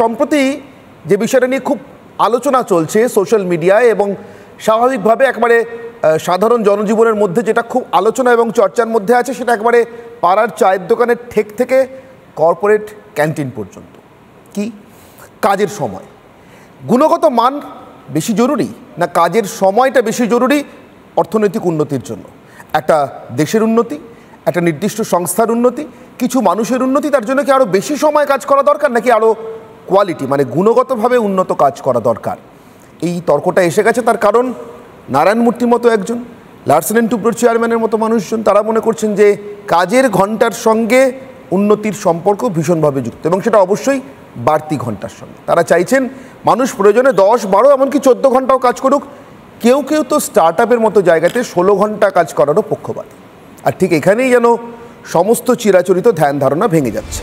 সম্প্রতি যে বিষয়টা নিয়ে খুব আলোচনা চলছে সোশ্যাল মিডিয়ায় এবং স্বাভাবিকভাবে একবারে সাধারণ জনজীবনের মধ্যে যেটা খুব আলোচনা এবং চর্চার মধ্যে আছে, সেটা একবারে পাড়ার চায়ের দোকানের ঠেক থেকে কর্পোরেট ক্যান্টিন পর্যন্ত। কি কাজের সময়, গুণগত মান বেশি জরুরি না কাজের সময়টা বেশি জরুরি অর্থনৈতিক উন্নতির জন্য? একটা দেশের উন্নতি, একটা নির্দিষ্ট সংস্থার উন্নতি, কিছু মানুষের উন্নতি, তার জন্য কি আরও বেশি সময় কাজ করা দরকার নাকি আরও কোয়ালিটি মানে গুণগতভাবে উন্নত কাজ করা দরকার? এই তর্কটা এসে গেছে। তার কারণ নারায়ণ মূর্তির মতো একজন, লার্সেন এন্ড টুব্রোর চেয়ারম্যানের মতো মানুষজন তারা মনে করছেন যে কাজের ঘন্টার সঙ্গে উন্নতির সম্পর্ক ভীষণভাবে যুক্ত, এবং সেটা অবশ্যই বাড়তি ঘন্টার সঙ্গে। তারা চাইছেন মানুষ প্রয়োজনে 10, 12 এমনকি 14 ঘন্টাও কাজ করুক। কেউ কেউ তো স্টার্ট আপের মতো জায়গাতে 16 ঘন্টা কাজ করারও পক্ষপাতী। আর ঠিক এখানেই যেন সমস্ত চিরাচরিত ধ্যান ধারণা ভেঙে যাচ্ছে।